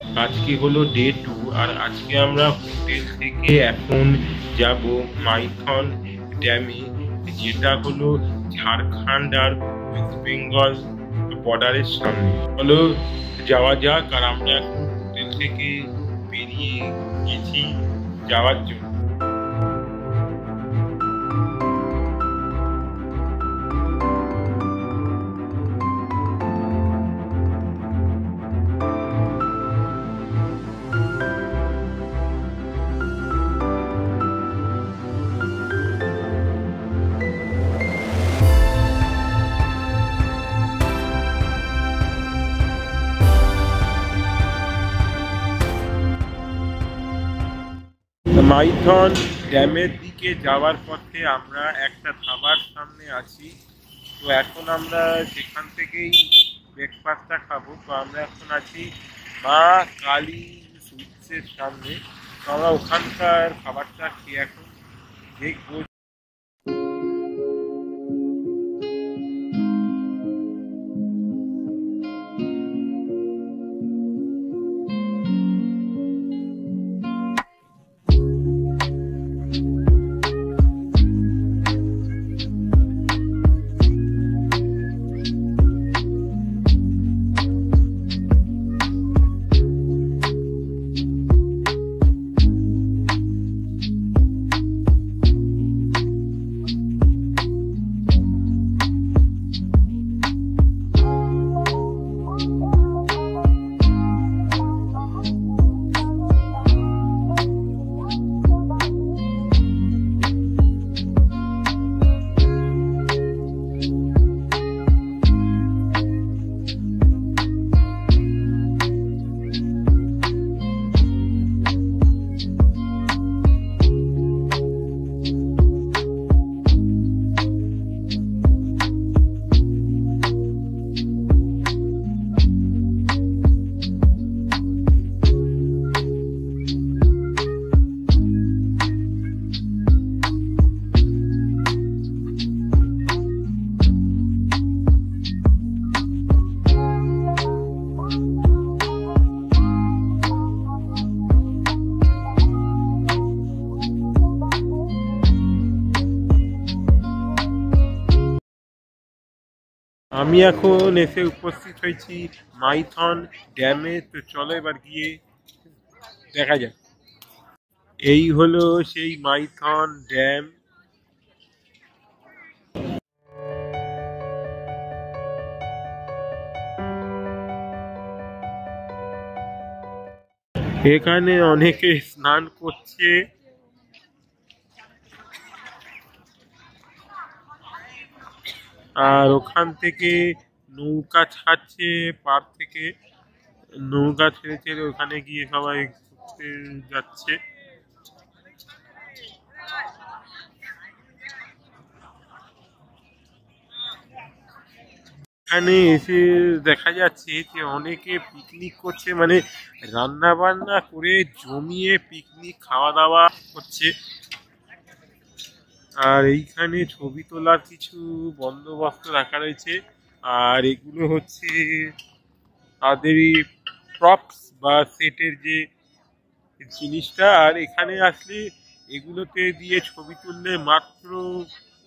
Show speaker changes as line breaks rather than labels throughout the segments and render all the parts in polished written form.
আজকে হলো ডে 2 আর আজকে আমরা হোটেল থেকে এখন যাব মাইথন ড্যামে, যেটা হলো ঝাড়খণ্ড আর ওয়েস্ট বেঙ্গল বর্ডারের সামনে। হলো যাওয়া যাক, আর আমরা এখন হোটেল থেকে বেরিয়ে গেছি যাওয়ার জন্য। মাইথন ড্যামের দিকে যাওয়ার পথে আমরা একটা ধাবার সামনে আছি। তো এখন আমরা সেখান থেকেই ব্রেকফাস্টটা খাবো। তো আমরা এখন আছি মা কালী সুইটসের সামনে। তো আমরা ওখানকার খাবারটা খেয়ে এখন দেখবো। আমি এখন এসে উপস্থিত হয়েছি মাইথন ড্যামে। তো চলো এবার গিয়ে দেখা যাক। এই হলো সেই মাইথন ড্যাম। এখানে অনেকে স্নান করছে। আর ওখান থেকে নৌকা ছাড়ছে, পার থেকে নৌকা ছেড়ে ছেড়ে ওখানে গিয়ে সবাই ঘুরতে যাচ্ছে। এখানে এসে দেখা যাচ্ছে যে অনেকে পিকনিক করছে, মানে রান্না বান্না করে জমিয়ে পিকনিক খাওয়া দাওয়া করছে। আর এইখানে ছবি তোলার কিছু বন্দোবস্ত রাখা রয়েছে। আর এগুলো হচ্ছে তাদেরই প্রপস বা সেটের যে জিনিসটা। আর এখানে আসলে এগুলোতে দিয়ে ছবি তুললে মাত্র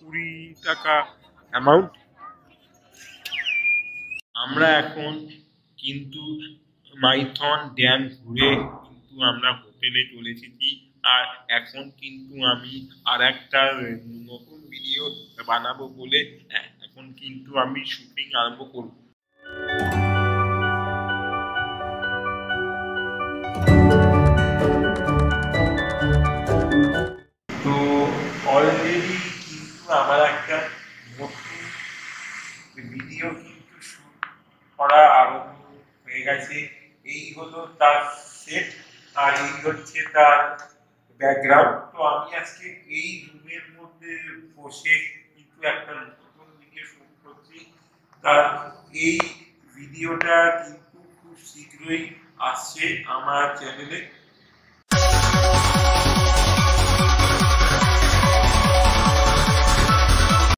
20 টাকা অ্যামাউন্ট। আমরা এখন কিন্তু মাইথন ড্যাম ঘুরে কিন্তু আমরা হোটেলে চলে এসেছি। আর এখন কিন্তু আমি আর একটা নতুন ভিডিও বানাবো বলে এখন কিন্তু আমি শুটিং আরম্ভ করব। তো অলরেডি কিন্তু আমার একটা নতুন ভিডিও কিন্তু শুট করা আরম্ভ হয়ে গেছে। এই হলো তার সেট, আর এই হচ্ছে তার ব্যাকগ্রাউন্ড। তো আমি আজকে এই রুমের মধ্যে বসে কিন্তু একটা নতুন ভিডিও শুট করছি। তার এই ভিডিওটা কিন্তু খুব শীঘ্রই আসছে আমার চ্যানেলে।